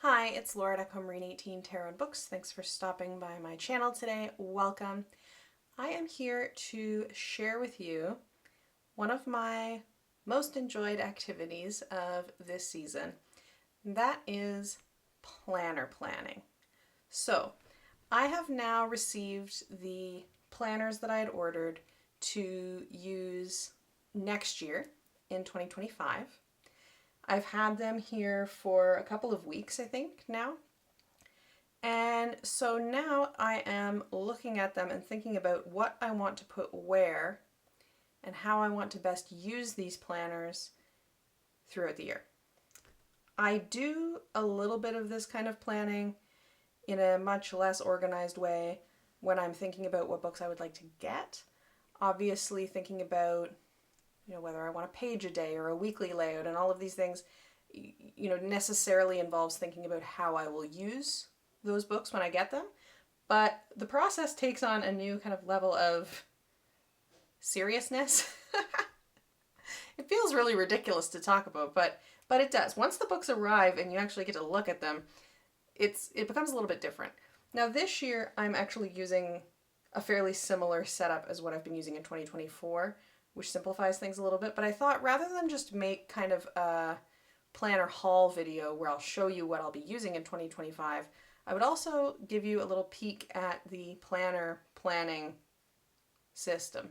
Hi, it's Laura.Marine18 Tarot and Books. Thanks for stopping by my channel today. Welcome. I am here to share with you one of my most enjoyed activities of this season. That is planner planning. So, I have now received the planners that I had ordered to use next year in 2025. I've had them here for a couple of weeks, I think, now. And so now I am looking at them and thinking about what I want to put where and how I want to best use these planners throughout the year. I do a little bit of this kind of planning in a much less organized way when I'm thinking about what books I would like to get. Obviously thinking about whether I want a page a day or a weekly layout and all of these things, necessarily involves thinking about how I will use those books when I get them. But the process takes on a new kind of level of seriousness. It feels really ridiculous to talk about, but it does. Once the books arrive and you actually get to look at them, it becomes a little bit different. Now this year I'm actually using a fairly similar setup as what I've been using in 2024, which simplifies things a little bit. But I thought rather than just make kind of a planner haul video where I'll show you what I'll be using in 2025, I would also give you a little peek at the planner planning system.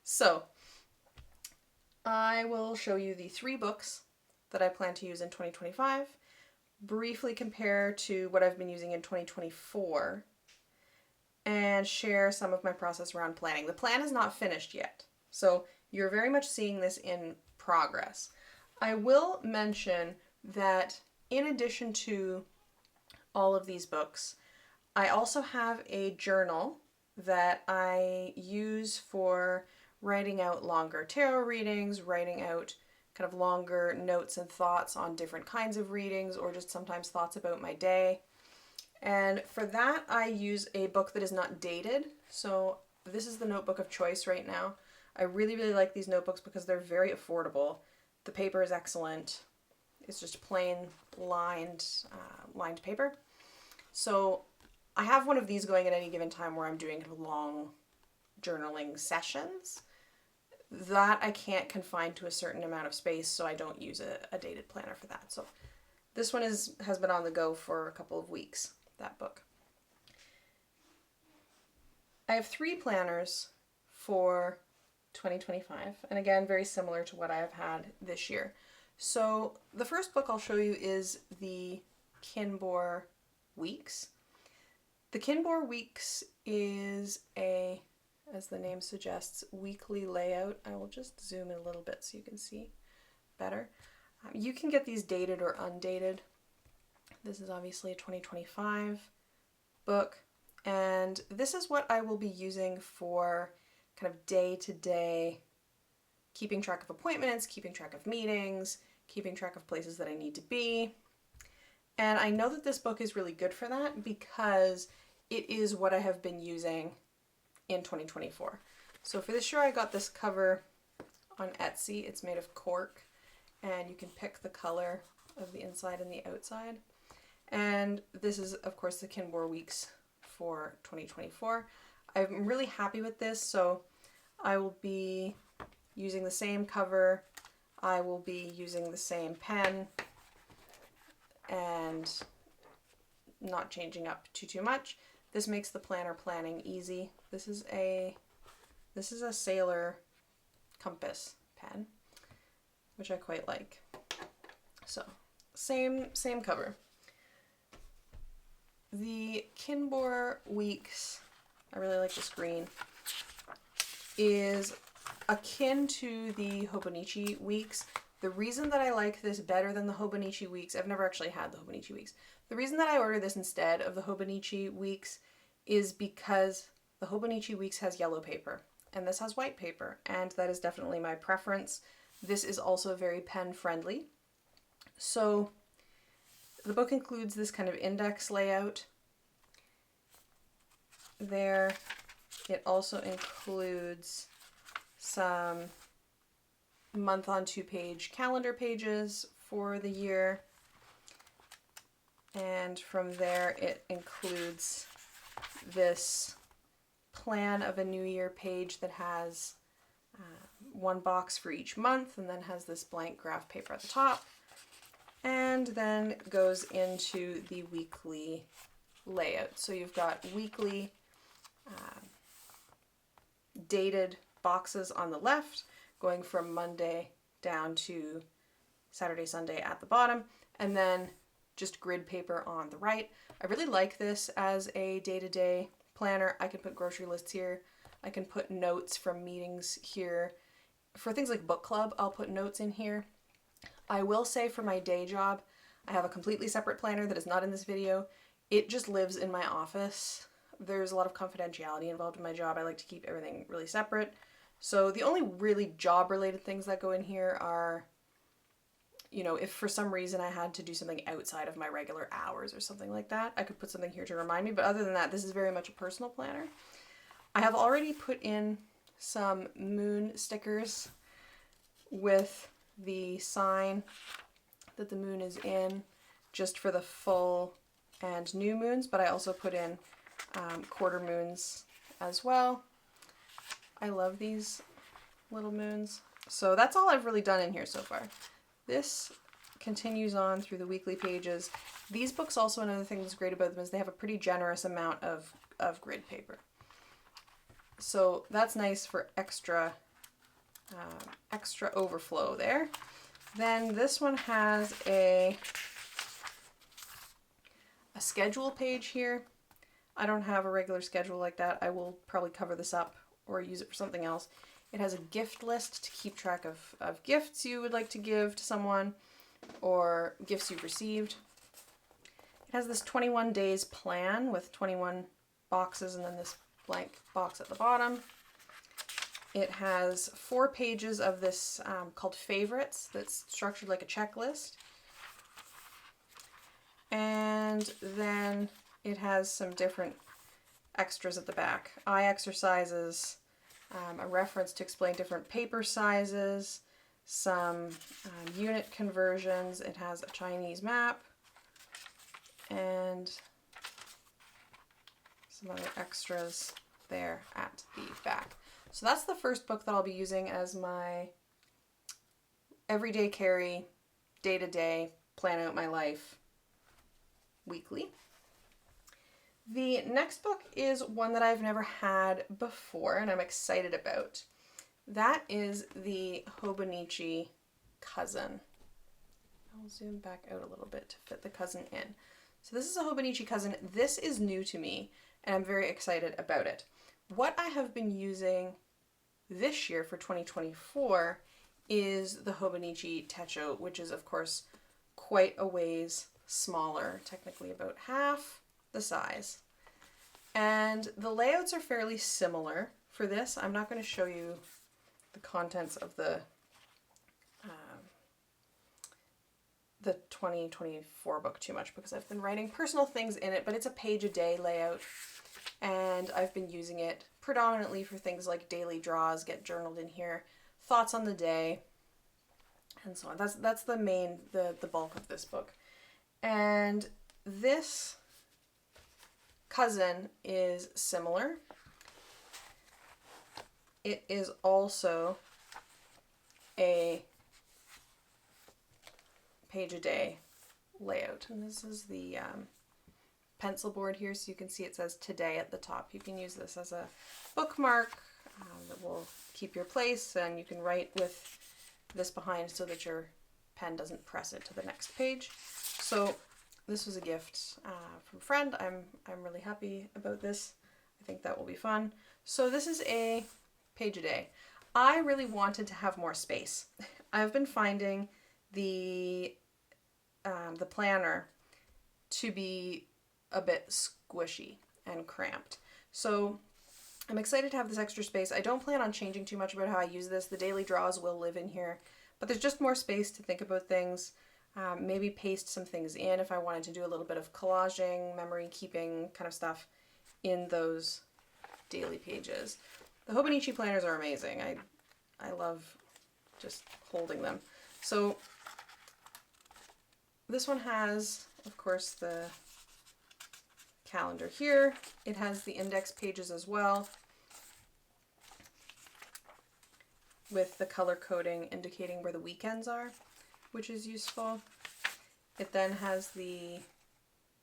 So I will show you the 3 books that I plan to use in 2025, briefly compare to what I've been using in 2024, and share some of my process around planning. The plan is not finished yet, so you're very much seeing this in progress. I will mention that in addition to all of these books, I also have a journal that I use for writing out longer tarot readings, writing out kind of longer notes and thoughts on different kinds of readings, or just sometimes thoughts about my day. And for that, I use a book that is not dated. So this is the notebook of choice right now. I really, really like these notebooks because they're very affordable. The paper is excellent. It's just plain lined paper. So I have one of these going at any given time where I'm doing long journaling sessions. That I can't confine to a certain amount of space, so I don't use a dated planner for that. So this one has been on the go for a couple of weeks. That book. I have 3 planners for 2025, and again, very similar to what I have had this year. So the first book I'll show you is the Kinbor Weeks. The Kinbor Weeks is a, as the name suggests, weekly layout. I will just zoom in a little bit so you can see better. You can get these dated or undated. This is obviously a 2025 book, and this is what I will be using for kind of day-to-day keeping track of appointments, keeping track of meetings, keeping track of places that I need to be. And I know that this book is really good for that because it is what I have been using in 2024. So for this year I got this cover on Etsy. It's made of cork, and you can pick the color of the inside and the outside. And this is, of course, the Kinbor Weeks for 2024. I'm really happy with this, so I will be using the same cover. I will be using the same pen and not changing up too much. This makes the planner planning easy. This is a Sailor compass pen, which I quite like. So same cover. The Kinbor Weeks, I really like this green, is akin to the Hobonichi Weeks. The reason that I like this better than the Hobonichi Weeks, I've never actually had the Hobonichi Weeks. The reason that I ordered this instead of the Hobonichi Weeks is because the Hobonichi Weeks has yellow paper and this has white paper, and that is definitely my preference. This is also very pen friendly. So the book includes this kind of index layout there. It also includes some month on 2-page calendar pages for the year. And from there it includes this plan of a New Year page that has one box for each month, and then has this blank graph paper at the top, and then goes into the weekly layout. So you've got weekly dated boxes on the left, going from Monday down to Saturday, Sunday at the bottom, and then just grid paper on the right. I really like this as a day-to-day planner. I can put grocery lists here. I can put notes from meetings here. For things like book club, I'll put notes in here. I will say for my day job, I have a completely separate planner that is not in this video. It just lives in my office. There's a lot of confidentiality involved in my job. I like to keep everything really separate. So the only really job-related things that go in here are, you know, if for some reason I had to do something outside of my regular hours or something like that, I could put something here to remind me. But other than that, this is very much a personal planner. I have already put in some moon stickers with the sign that the moon is in, just for the full and new moons, but I also put in quarter moons as well. I love these little moons. So that's all I've really done in here so far. This continues on through the weekly pages. These books also, another thing that's great about them is they have a pretty generous amount of grid paper. So that's nice for extra overflow there. Then this one has a schedule page here. I don't have a regular schedule like that. I will probably cover this up or use it for something else. It has a gift list to keep track of gifts you would like to give to someone or gifts you've received. It has this 21 days plan with 21 boxes and then this blank box at the bottom. It has 4 pages of this called favorites that's structured like a checklist. And then it has some different extras at the back. Eye exercises, a reference to explain different paper sizes, some unit conversions. It has a Chinese map and some other extras there at the back. So that's the first book that I'll be using as my everyday carry, day-to-day, plan out my life weekly. The next book is one that I've never had before and I'm excited about. That is the Hobonichi Cousin. I'll zoom back out a little bit to fit the cousin in. So this is a Hobonichi Cousin. This is new to me and I'm very excited about it. What I have been using this year for 2024 is the Hobonichi Techo, which is of course quite a ways smaller, technically about half the size. And the layouts are fairly similar for this. I'm not going to show you the contents of the 2024 book too much because I've been writing personal things in it, but it's a page a day layout and I've been using it predominantly for things like daily draws, get journaled in here, thoughts on the day, and so on. That's the main, the bulk of this book. And this cousin is similar. It is also a page a day layout. And this is the pencil board here, so you can see it says today at the top. You can use this as a bookmark that will keep your place, and you can write with this behind so that your pen doesn't press it to the next page. So this was a gift from a friend. I'm really happy about this. I think that will be fun. So this is a page a day. I really wanted to have more space. I've been finding the planner to be a bit squishy and cramped. So I'm excited to have this extra space. I don't plan on changing too much about how I use this. The daily draws will live in here, but there's just more space to think about things. Maybe paste some things in if I wanted to do a little bit of collaging, memory keeping kind of stuff in those daily pages. The Hobonichi planners are amazing. I love just holding them. So this one has, of course, the calendar here. It has the index pages as well, with the color coding indicating where the weekends are, which is useful. It then has the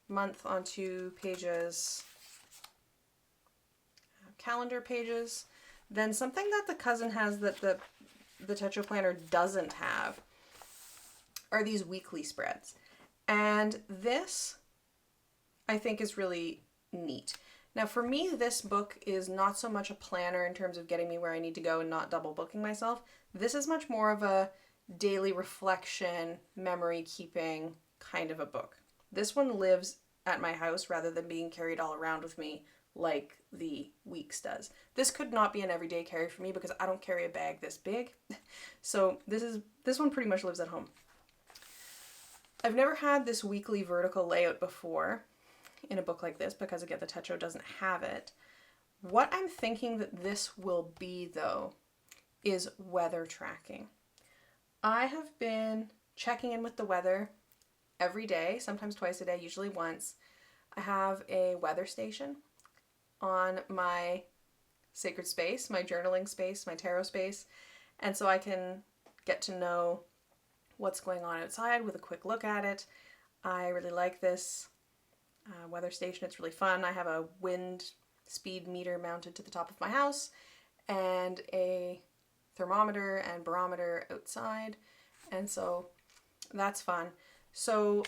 month on 2 pages, calendar pages. Then something that the cousin has that the Techo planner doesn't have are these weekly spreads. And this, I think, is really neat. Now for me, this book is not so much a planner in terms of getting me where I need to go and not double booking myself. This is much more of a daily reflection, memory keeping kind of a book. This one lives at my house rather than being carried all around with me like the Weeks does. This could not be an everyday carry for me because I don't carry a bag this big. So this one pretty much lives at home. I've never had this weekly vertical layout before in a book like this because, again, the Techo doesn't have it. What I'm thinking that this will be, though, is weather tracking. I have been checking in with the weather every day, sometimes twice a day, usually once. I have a weather station on my sacred space, my journaling space, my tarot space, and so I can get to know what's going on outside with a quick look at it. I really like this weather station. It's really fun. I have a wind speed meter mounted to the top of my house and a thermometer and barometer outside, and so that's fun. So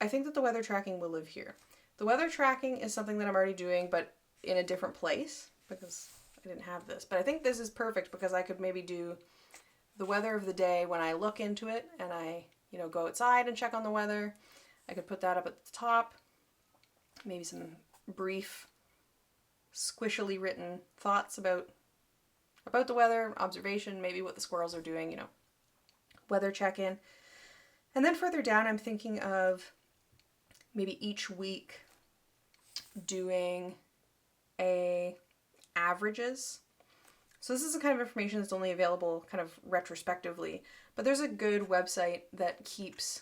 I think that the weather tracking will live here. The weather tracking is something that I'm already doing, but in a different place because I didn't have this. But I think this is perfect because I could maybe do the weather of the day when I look into it and I, go outside and check on the weather. I could put that up at the top. Maybe some brief, squishily written thoughts about the weather, observation, maybe what the squirrels are doing, weather check-in. And then further down, I'm thinking of maybe each week doing a averages. So this is the kind of information that's only available kind of retrospectively, but there's a good website that keeps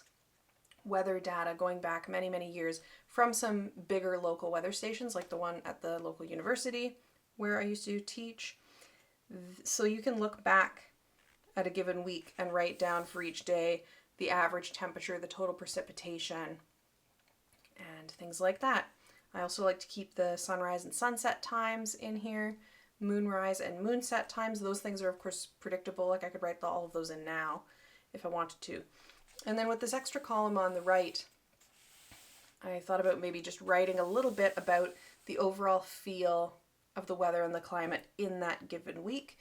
weather data going back many, many years from some bigger local weather stations like the one at the local university where I used to teach. So you can look back at a given week and write down for each day the average temperature, the total precipitation, and things like that. I also like to keep the sunrise and sunset times in here, moonrise and moonset times. Those things are, of course, predictable. Like I could write all of those in now if I wanted to. And then with this extra column on the right, I thought about maybe just writing a little bit about the overall feel of the weather and the climate in that given week.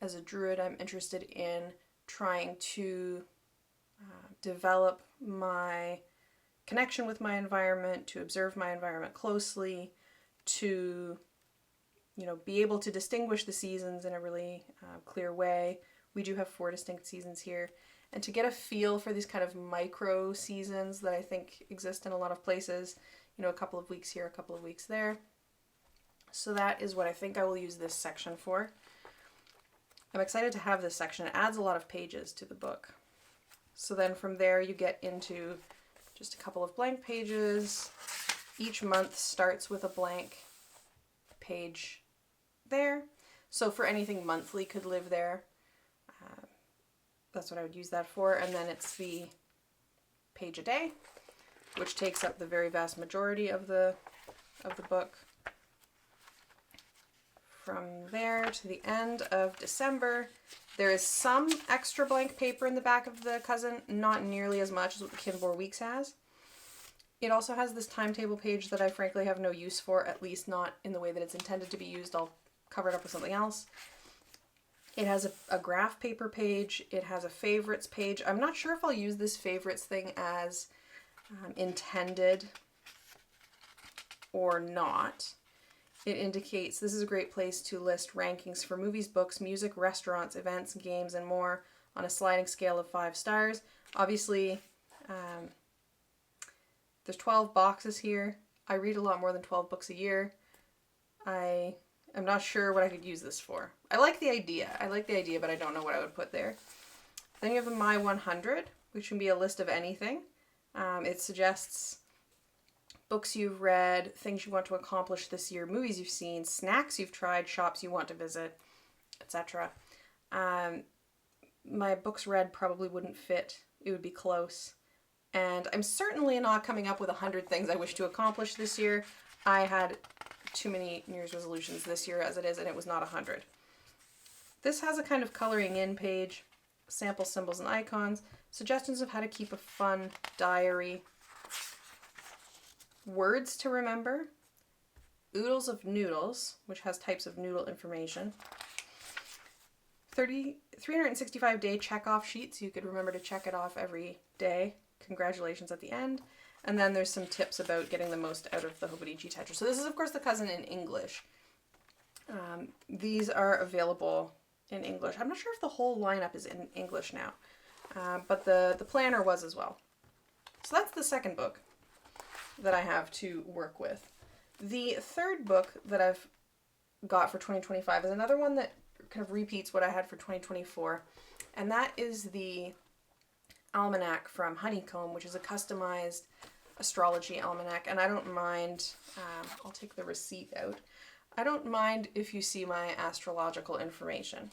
As a druid, I'm interested in trying to develop my connection with my environment, to observe my environment closely, to be able to distinguish the seasons in a really clear way. We do have 4 distinct seasons here. And to get a feel for these kind of micro seasons that I think exist in a lot of places, a couple of weeks here, a couple of weeks there. So that is what I think I will use this section for. I'm excited to have this section. It adds a lot of pages to the book. So then from there you get into just a couple of blank pages. Each month starts with a blank page there. So for anything monthly could live there. That's what I would use that for. And then it's the page a day, which takes up the very vast majority of the book. From there to the end of December, there is some extra blank paper in the back of the cousin, not nearly as much as what the Kinbor Weeks has. It also has this timetable page that I frankly have no use for, at least not in the way that it's intended to be used. I'll cover it up with something else. It has a graph paper page. It has a favorites page. I'm not sure if I'll use this favorites thing as intended or not. It indicates this is a great place to list rankings for movies, books, music, restaurants, events, games, and more on a sliding scale of 5 stars. Obviously, there's 12 boxes here. I read a lot more than 12 books a year. I'm not sure what I could use this for. I like the idea, but I don't know what I would put there. Then you have the My 100, which can be a list of anything. It suggests books you've read, things you want to accomplish this year, movies you've seen, snacks you've tried, shops you want to visit, etc. My books read probably wouldn't fit. It would be close. And I'm certainly not coming up with 100 things I wish to accomplish this year. I had too many New Year's resolutions this year as it is, and it was not 100. This has a kind of coloring in page, sample symbols and icons, suggestions of how to keep a fun diary, words to remember, oodles of noodles, which has types of noodle information, 365-day check-off sheets. You could remember to check it off every day. Congratulations at the end. And then there's some tips about getting the most out of the Hobonichi Tetra. So this is, of course, the cousin in English. These are available in English. I'm not sure if the whole lineup is in English now, but the planner was as well. So that's the second book that I have to work with. The third book that I've got for 2025 is another one that kind of repeats what I had for 2024, and that is the almanac from Honeycomb, which is a customized astrology almanac. And I don't mind, I'll take the receipt out. I don't mind if you see my astrological information.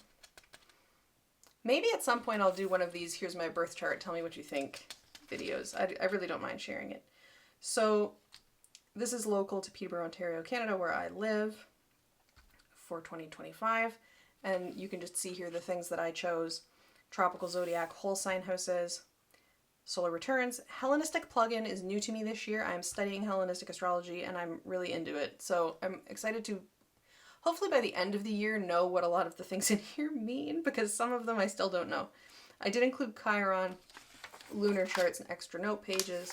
Maybe at some point I'll do one of these, here's my birth chart, tell me what you think videos. I really don't mind sharing it. So this is local to Peterborough, Ontario, Canada, where I live for 2025. And you can just see here the things that I chose. Tropical zodiac, whole sign houses, solar returns. Hellenistic plugin is new to me this year. I'm studying Hellenistic astrology and I'm really into it. So I'm excited to hopefully by the end of the year know what a lot of the things in here mean, because some of them I still don't know. I did include Chiron, lunar charts, and extra note pages.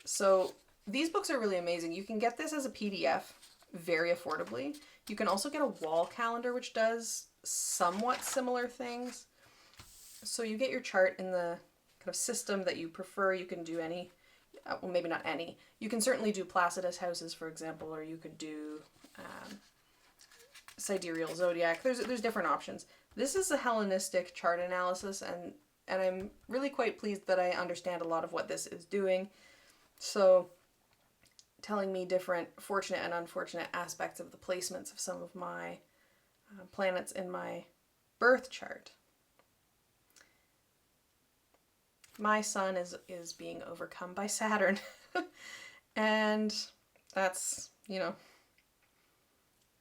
So these books are really amazing. You can get this as a PDF very affordably. You can also get a wall calendar, which does somewhat similar things. So you get your chart in the kind of system that you prefer. You can do any, well, maybe not any. You can certainly do Placidus houses, for example, or you could do sidereal zodiac. There's different options. This is a Hellenistic chart analysis, and I'm really quite pleased that I understand a lot of what this is doing. So telling me different fortunate and unfortunate aspects of the placements of some of my planets in my birth chart. My sun is being overcome by Saturn. And that's, you know,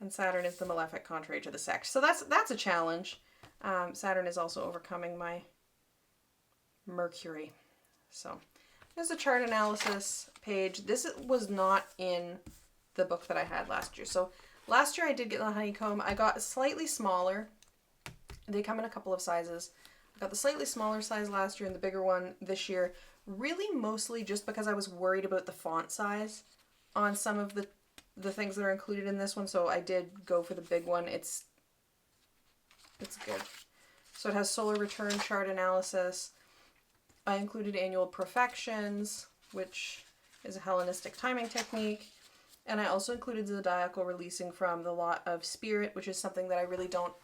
and Saturn is the malefic contrary to the sect. So that's a challenge. Saturn is also overcoming my Mercury. So there's a chart analysis page. This was not in the book that I had last year. So last year I did get the Honeycomb. I got slightly smaller. They come in a couple of sizes. I got the slightly smaller size last year and the bigger one this year. Really mostly just because I was worried about the font size on some of the things that are included in this one. So I did go for the big one. It's good. So it has solar return chart analysis. I included annual profections, which is a Hellenistic timing technique. And I also included zodiacal releasing from the lot of spirit, which is something that I really don't,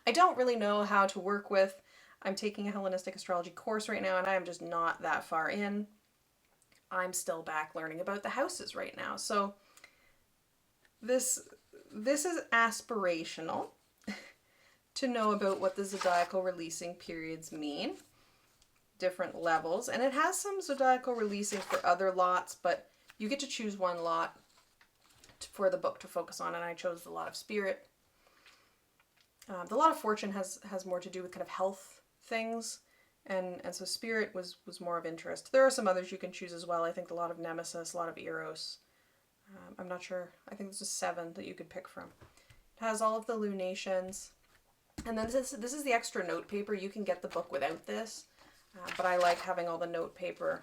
I don't really know how to work with. I'm taking a Hellenistic astrology course right now, and I am just not that far in. I'm still back learning about the houses right now. So this is aspirational to know about what the zodiacal releasing periods mean. Different levels, and it has some zodiacal releasing for other lots, but you get to choose one lot for the book to focus on, and I chose the lot of spirit. The lot of fortune has more to do with kind of health things, and so spirit was more of interest. There are some others you can choose as well. I think the lot of nemesis, a lot of eros. I'm not sure. I think there's just 7 that you could pick from. It has all of the lunations, and then this is the extra note paper. You can get the book without this. But I like having all the note paper.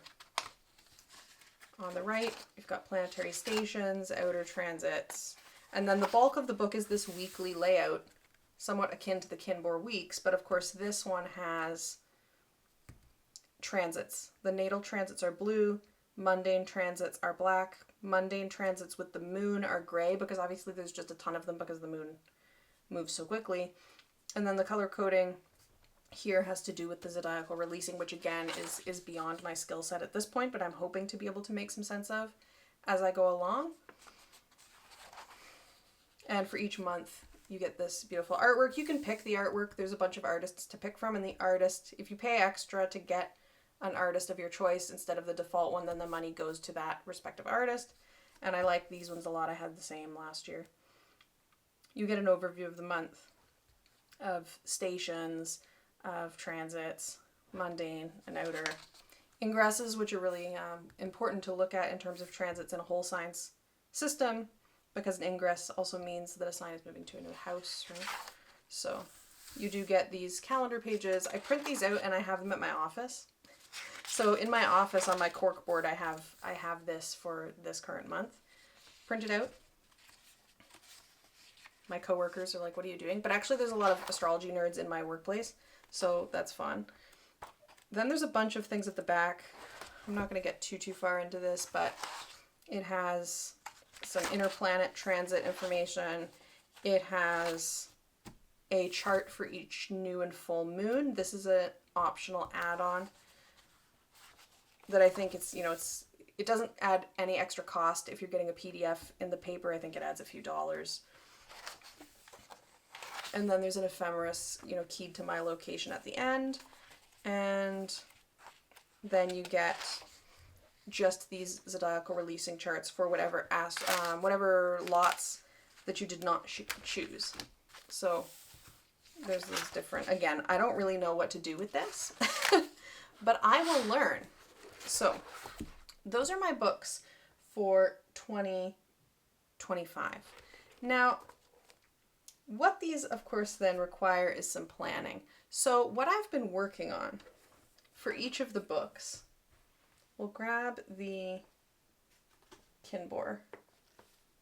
On the right, you've got planetary stations, outer transits, and then the bulk of the book is this weekly layout, somewhat akin to the Kinbor weeks, but of course this one has transits. The natal transits are blue, mundane transits are black, mundane transits with the moon are gray, because obviously there's just a ton of them because the moon moves so quickly, and then the color coding here has to do with the zodiacal releasing, which again is beyond my skill set at this point, but I'm hoping to be able to make some sense of as I go along. And for each month, you get this beautiful artwork. You can pick the artwork. There's a bunch of artists to pick from, and the artist, if you pay extra to get an artist of your choice instead of the default one, then the money goes to that respective artist. And I like these ones a lot. I had the same last year. You get an overview of the month, of stations, of transits, mundane and outer. Ingresses, which are really important to look at in terms of transits in a whole signs system, because an ingress also means that a sign is moving to a new house, right? So you do get these calendar pages. I print these out and I have them at my office. So in my office on my cork board, I have this for this current month printed out. My coworkers are like, what are you doing? But actually there's a lot of astrology nerds in my workplace, so that's fun. Then there's a bunch of things at the back. I'm not going to get too far into this, but it has some interplanet transit information. It has a chart for each new and full moon. This is an optional add-on that I think it doesn't add any extra cost. If you're getting a PDF in the paper, I think it adds a few dollars. And then there's an ephemeris, keyed to my location at the end. And then you get just these zodiacal releasing charts for whatever lots that you did not choose. So there's these different, again, I don't really know what to do with this, but I will learn. So those are my books for 2025. Now, what these, of course, then require is some planning. So what I've been working on for each of the books, we'll grab the Kinbor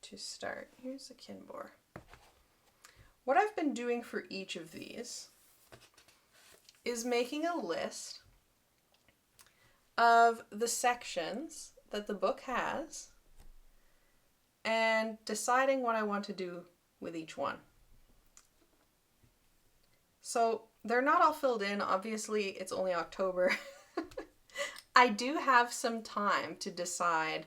to start. Here's a Kinbor. What I've been doing for each of these is making a list of the sections that the book has and deciding what I want to do with each one. So they're not all filled in. Obviously, it's only October. I do have some time to decide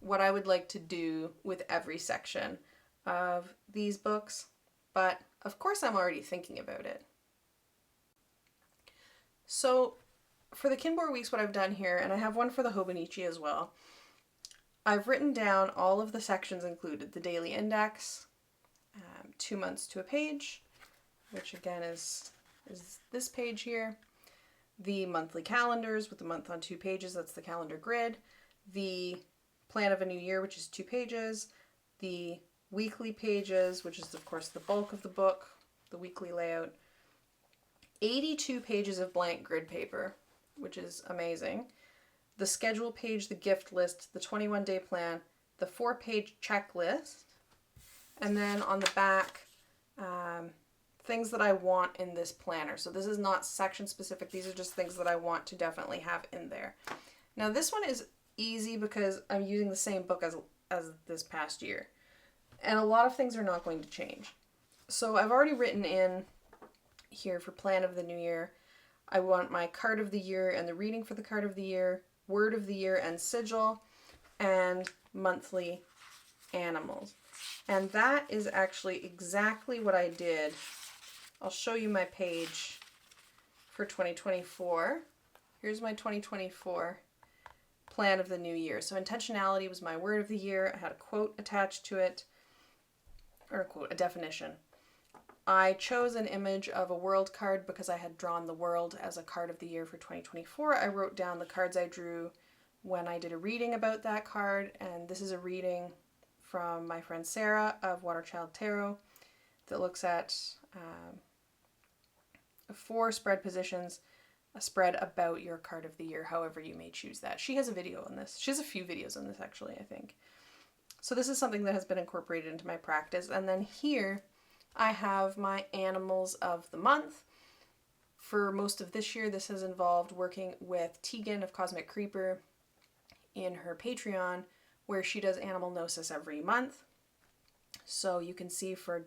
what I would like to do with every section of these books, but of course I'm already thinking about it. So for the Kinbor weeks, what I've done here, and I have one for the Hobonichi as well, I've written down all of the sections included. The daily index, 2 months to a page, which again is this page here. The monthly calendars with the month on 2 pages, that's the calendar grid. The plan of a new year, which is 2 pages. The weekly pages, which is of course the bulk of the book, the weekly layout. 82 pages of blank grid paper, which is amazing. The schedule page, the gift list, the 21-day plan, the 4-page checklist, and then on the back, things that I want in this planner. So this is not section specific. These are just things that I want to definitely have in there. Now this one is easy because I'm using the same book as this past year. And a lot of things are not going to change. So I've already written in here for plan of the new year. I want my card of the year and the reading for the card of the year, word of the year and sigil, and monthly animals. And that is actually exactly what I did. I'll show you my page for 2024. Here's my 2024 plan of the new year. So intentionality was my word of the year. I had a quote attached to it, or a quote, a definition. I chose an image of a world card because I had drawn the world as a card of the year for 2024. I wrote down the cards I drew when I did a reading about that card, and this is a reading from my friend Sarah of Waterchild Tarot that looks at 4 spread positions, a spread about your card of the year, however you may choose that. She has a video on this. She has a few videos on this actually, I think. So this is something that has been incorporated into my practice. And then here I have my animals of the month. For most of this year, this has involved working with Tegan of Cosmic Creeper in her Patreon, where she does animal gnosis every month. So you can see for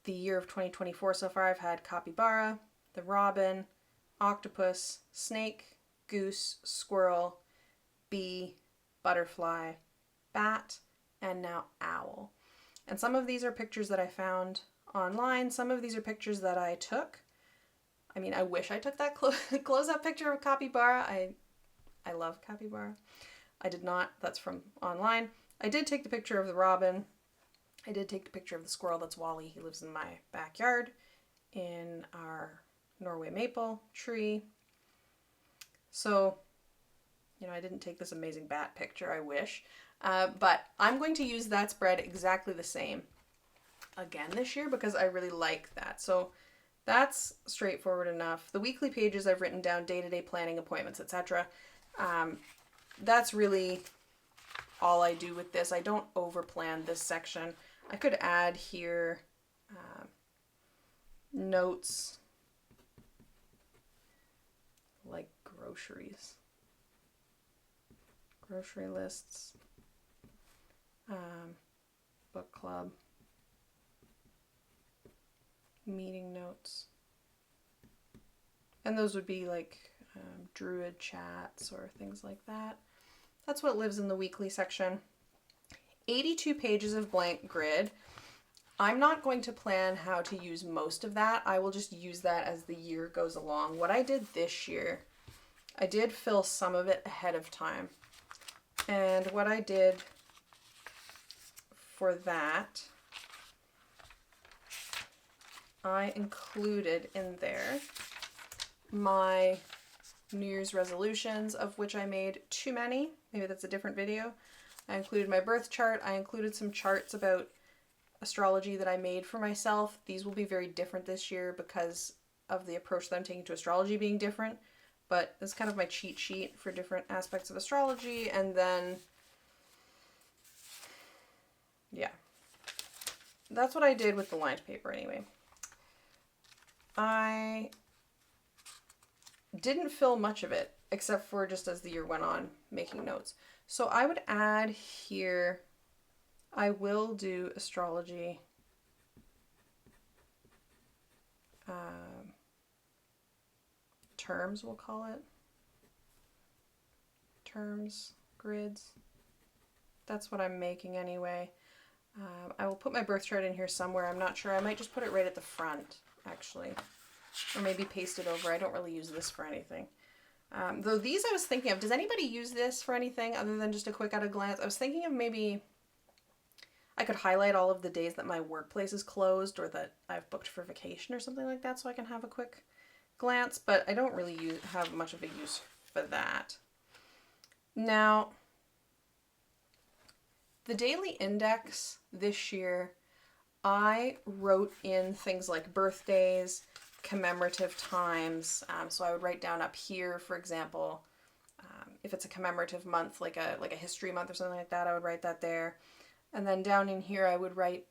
the year of 2024 so far, I've had capybara, the robin, octopus, snake, goose, squirrel, bee, butterfly, bat, and now owl. And some of these are pictures that I found online. Some of these are pictures that I took. I mean, I wish I took that close-up picture of capybara. I love capybara. I did not. That's from online. I did take the picture of the robin. I did take the picture of the squirrel. That's Wally. He lives in my backyard in our Norway maple tree. So, I didn't take this amazing bat picture. I wish. But I'm going to use that spread exactly the same again this year because I really like that. So that's straightforward enough. The weekly pages I've written down day-to-day planning, appointments, etc. That's really all I do with this. I don't over-plan this section. I could add here notes like groceries, grocery lists, book club, meeting notes, and those would be like druid chats or things like that. That's what lives in the weekly section. 82 pages of blank grid. I'm not going to plan how to use most of that. I will just use that as the year goes along. What I did this year, I did fill some of it ahead of time. And what I did for that, I included in there my New Year's resolutions, of which I made too many. Maybe that's a different video. I included my birth chart. I included some charts about astrology that I made for myself. These will be very different this year because of the approach that I'm taking to astrology being different. But it's kind of my cheat sheet for different aspects of astrology. And then, yeah, that's what I did with the lined paper anyway. I didn't fill much of it, except for just as the year went on, making notes. So I would add here, I will do astrology terms, we'll call it. Terms, grids. That's what I'm making anyway. I will put my birth chart in here somewhere. I'm not sure. I might just put it right at the front, actually. Or maybe paste it over. I don't really use this for anything. Though these I was thinking of, does anybody use this for anything other than just a quick at a glance? I was thinking of maybe I could highlight all of the days that my workplace is closed or that I've booked for vacation or something like that so I can have a quick glance, but I don't really have much of a use for that. Now, the daily index this year, I wrote in things like birthdays, commemorative times. So I would write down up here, for example, if it's a commemorative month, like a history month or something like that, I would write that there. And then down in here, I would write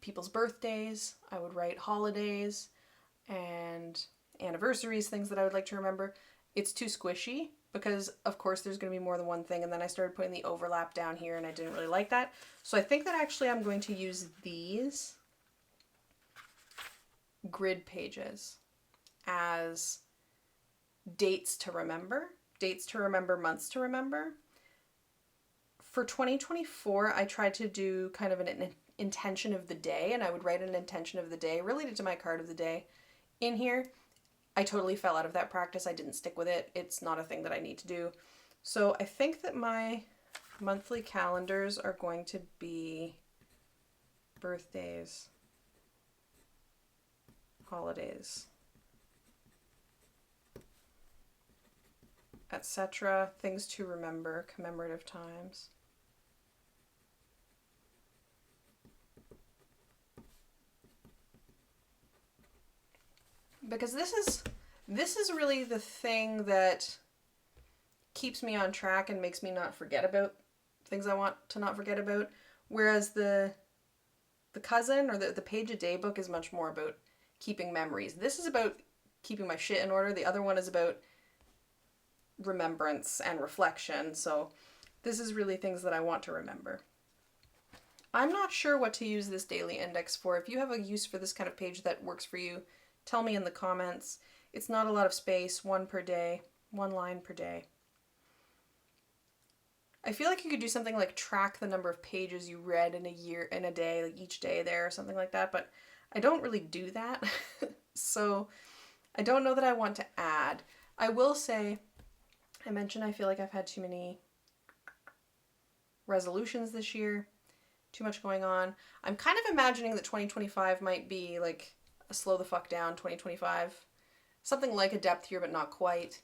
people's birthdays. I would write holidays and anniversaries, things that I would like to remember. It's too squishy because, of course, there's going to be more than one thing. And then I started putting the overlap down here, and I didn't really like that. So I think that actually I'm going to use these grid pages as dates to remember, months to remember. For 2024, I tried to do kind of an intention of the day, and I would write an intention of the day related to my card of the day in here. I totally fell out of that practice. I didn't stick with it. It's not a thing that I need to do. So I think that my monthly calendars are going to be birthdays, holidays, etc., things to remember, commemorative times. Because this is really the thing that keeps me on track and makes me not forget about things I want to not forget about. Whereas the cousin or the page a day book is much more about keeping memories. This is about keeping my shit in order. The other one is about remembrance and reflection. So this is really things that I want to remember. I'm not sure what to use this daily index for. If you have a use for this kind of page that works for you, tell me in the comments. It's not a lot of space, one per day, one line per day. I feel like you could do something like track the number of pages you read in a day, like each day there or something like that, but I don't really do that. So I don't know that I want to add. I will say, I mentioned I feel like I've had too many resolutions this year, too much going on. I'm kind of imagining that 2025 might be like a slow the fuck down 2025. Something like a depth year, but not quite.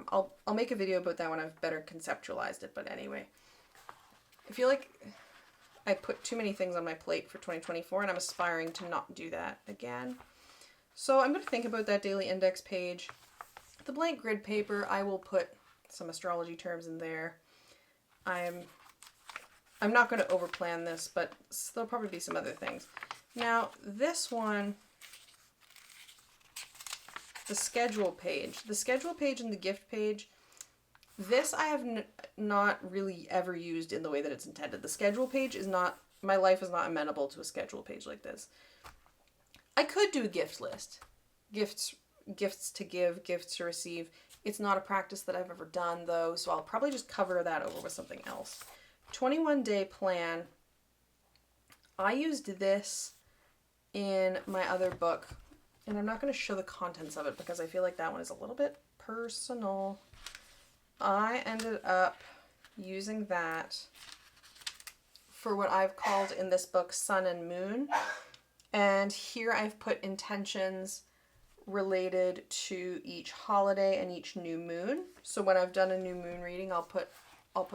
I'll make a video about that when I've better conceptualized it, but anyway. I feel like I put too many things on my plate for 2024, and I'm aspiring to not do that again. So I'm going to think about that daily index page. The blank grid paper, I will put some astrology terms in there. I'm not going to overplan this, but there'll probably be some other things. Now, this one, the schedule page and the gift page, this I have not really ever used in the way that it's intended. The schedule page is not, my life is not amenable to a schedule page like this. I could do a gift list. Gifts to give, gifts to receive. It's not a practice that I've ever done though, so I'll probably just cover that over with something else. 21-day plan. I used this in my other book, and I'm not going to show the contents of it because I feel like that one is a little bit personal. I ended up using that for what I've called in this book Sun and Moon. And here I've put intentions related to each holiday and each new moon. So when I've done a new moon reading, I'll put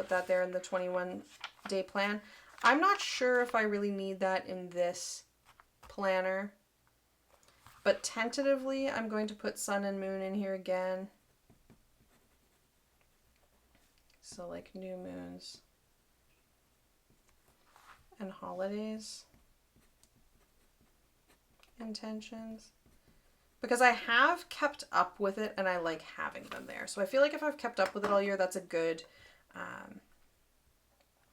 that there in the 21-day plan. I'm not sure if I really need that in this planner, but tentatively I'm going to put sun and moon in here again. So like new moons and holidays. Intentions, because I have kept up with it and I like having them there. So I feel like if I've kept up with it all year, that's a good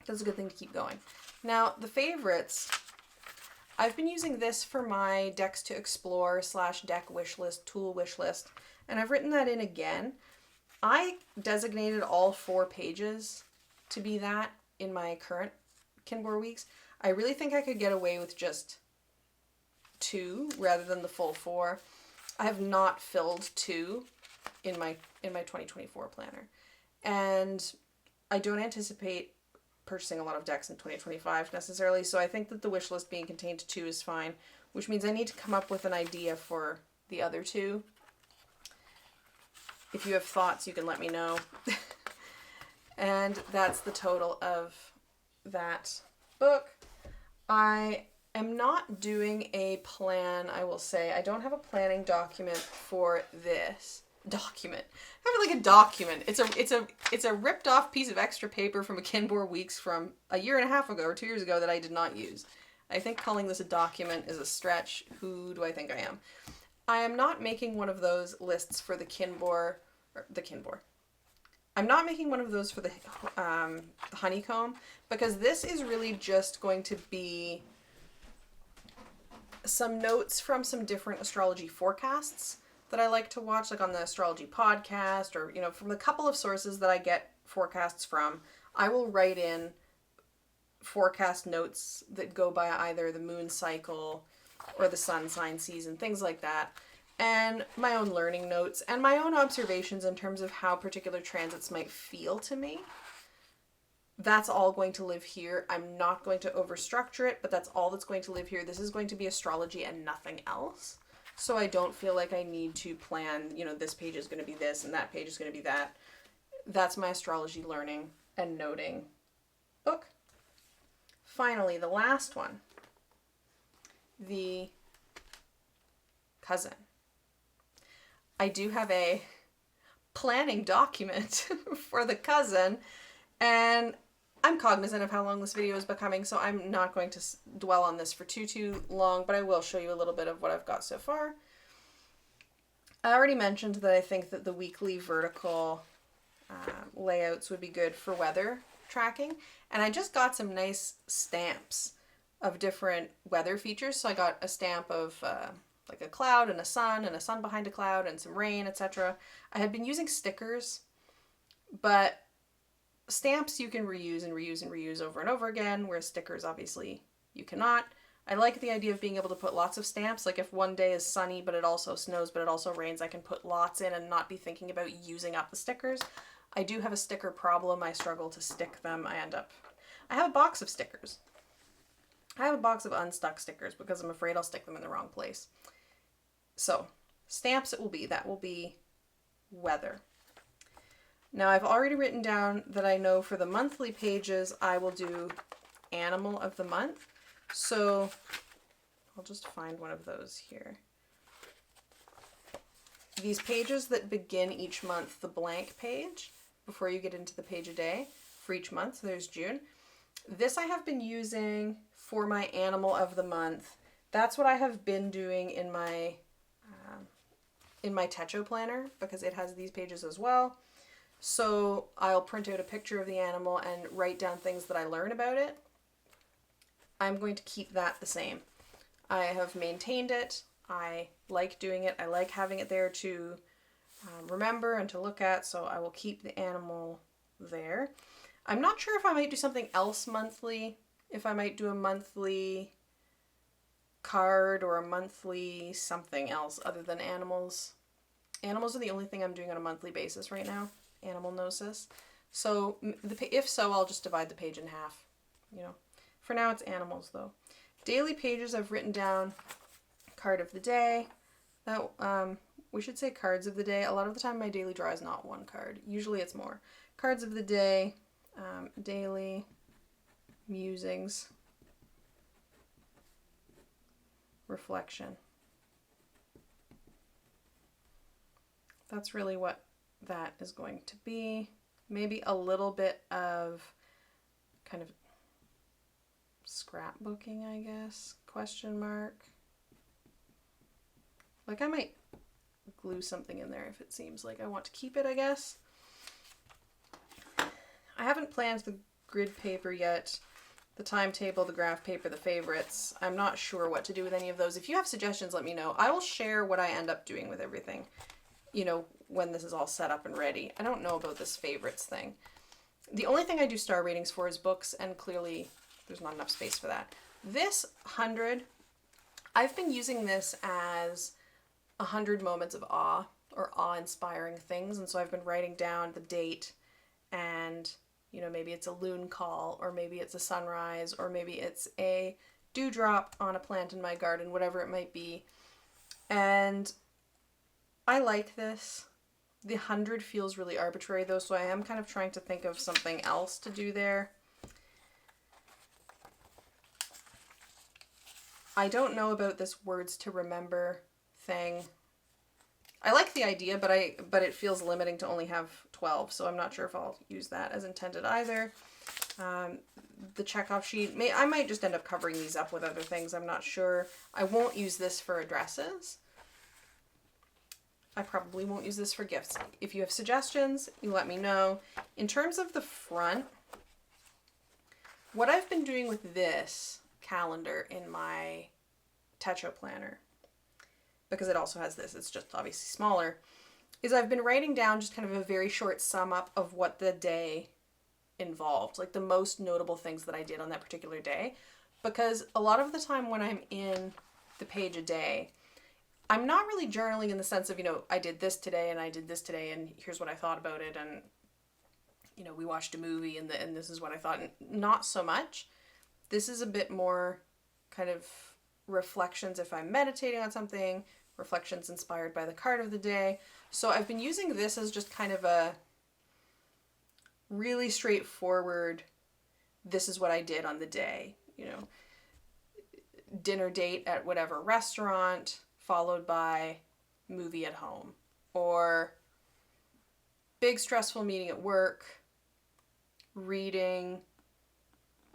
thing to keep going. Now the favorites, I've been using this for my decks to explore / deck wish list, tool wish list, and I've written that in again. I designated all 4 pages to be that in my current Kinbor weeks. I really think I could get away with just 2 rather than the full 4. I have not filled 2 in my 2024 planner, and I don't anticipate purchasing a lot of decks in 2025 necessarily, so I think that the wish list being contained to 2 is fine, which means I need to come up with an idea for the other 2. If you have thoughts, you can let me know. And that's the total of that book. I am not doing a plan, I will say. I don't have a planning document for this. Document. I have like a document. It's a ripped off piece of extra paper from a Kinbor Weeks from a year and a half ago or 2 years ago that I did not use. I think calling this a document is a stretch. Who do I think I am? I am not making one of those lists for the Kinbor. I'm not making one of those for the honeycomb, because this is really just going to be some notes from some different astrology forecasts that I like to watch, like on the astrology podcast, or, you know, from the couple of sources that I get forecasts from. I will write in forecast notes that go by either the moon cycle or the sun sign season, things like that. And my own learning notes and my own observations in terms of how particular transits might feel to me. That's all going to live here. I'm not going to overstructure it, but that's all that's going to live here. This is going to be astrology and nothing else. So I don't feel like I need to plan, you know, this page is going to be this and that page is going to be that. That's my astrology learning and noting book. Finally, the last one, the cousin. I do have a planning document for the cousin, and I'm cognizant of how long this video is becoming, so I'm not going to dwell on this for too long, but I will show you a little bit of what I've got so far. I already mentioned that I think that the weekly vertical layouts would be good for weather tracking, and I just got some nice stamps of different weather features. So I got a stamp of like a cloud and a sun behind a cloud and some rain, etc. I had been using stickers, but stamps you can reuse and reuse and reuse over and over again, whereas stickers obviously you cannot. I like the idea of being able to put lots of stamps. Like if one day is sunny but it also snows but it also rains, I can put lots in and not be thinking about using up the stickers. I do have a sticker problem. I struggle to stick them. I have a box of stickers. I have a box of unstuck stickers because I'm afraid I'll stick them in the wrong place. So stamps it will be. That will be weather. Now I've already written down that I know for the monthly pages I will do animal of the month. So I'll just find one of those here. These pages that begin each month, the blank page, before you get into the page a day for each month, so there's June. This I have been using for my animal of the month. That's what I have been doing in my Techo planner because it has these pages as well. So I'll print out a picture of the animal and write down things that I learn about it. I'm going to keep that the same. I have maintained it. I like doing it. I like having it there to remember and to look at, so I will keep the animal there. I'm not sure if I might do something else monthly, if I might do a monthly card or a monthly something else other than animals. Animals are the only thing I'm doing on a monthly basis right now. Animal gnosis. So if so, I'll just divide the page in half, you know. For now, it's animals, though. Daily pages, I've written down card of the day. That we should say cards of the day. A lot of the time, my daily draw is not one card. Usually, it's more. Cards of the day, daily, musings, reflection. That's really what that is going to be. Maybe a little bit of kind of scrapbooking, I guess, question mark. Like I might glue something in there if it seems like I want to keep it, I guess. I haven't planned the grid paper yet, the timetable, the graph paper, the favorites. I'm not sure what to do with any of those. If you have suggestions, let me know. I will share what I end up doing with everything, you know, when this is all set up and ready. I don't know about this favorites thing. The only thing I do star ratings for is books, and clearly there's not enough space for that. This 100, I've been using this as 100 moments of awe or awe-inspiring things, and so I've been writing down the date and, you know, maybe it's a loon call, or maybe it's a sunrise, or maybe it's a dewdrop on a plant in my garden, whatever it might be. And I like this. The 100 feels really arbitrary though, so I am kind of trying to think of something else to do there. I don't know about this words to remember thing. I like the idea, but it feels limiting to only have 12, so I'm not sure if I'll use that as intended either. The checkoff sheet, I might just end up covering these up with other things, I'm not sure. I won't use this for addresses. I probably won't use this for gifts. If you have suggestions, you let me know. In terms of the front, what I've been doing with this calendar in my Techo planner, because it also has this, it's just obviously smaller, is I've been writing down just kind of a very short sum up of what the day involved, like the most notable things that I did on that particular day. Because a lot of the time when I'm in the page a day, I'm not really journaling in the sense of, you know, I did this today and I did this today and here's what I thought about it, and, you know, we watched a movie and this is what I thought. And not so much. This is a bit more kind of reflections if I'm meditating on something, reflections inspired by the card of the day. So I've been using this as just kind of a really straightforward, this is what I did on the day, you know, dinner date at whatever restaurant, followed by movie at home, or big stressful meeting at work, reading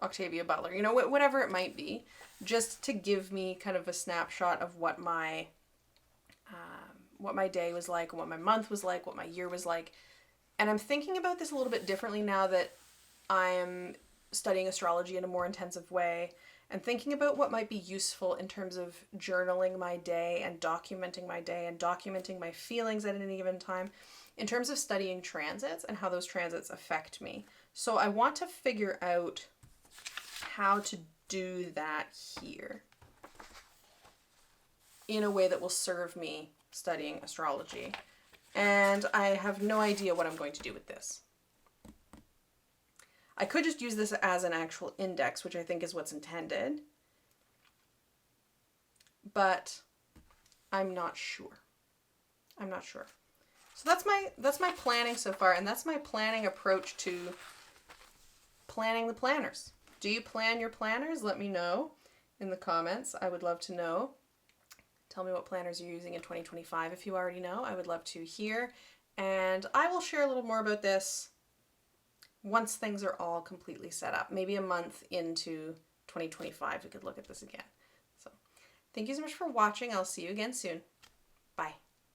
Octavia Butler, you know, whatever it might be, just to give me kind of a snapshot of what my day was like, what my month was like, what my year was like. And I'm thinking about this a little bit differently now that I'm studying astrology in a more intensive way and thinking about what might be useful in terms of journaling my day and documenting my feelings at any given time, in terms of studying transits and how those transits affect me. So I want to figure out how to do that here in a way that will serve me studying astrology. And I have no idea what I'm going to do with this. I could just use this as an actual index, which I think is what's intended, but I'm not sure. I'm not sure. So that's my planning so far, and that's my planning approach to planning the planners. Do you plan your planners? Let me know in the comments. I would love to know. Tell me what planners you're using in 2025 if you already know. I would love to hear, and I will share a little more about this once things are all completely set up. Maybe a month into 2025, we could look at this again. So thank you so much for watching. I'll see you again soon.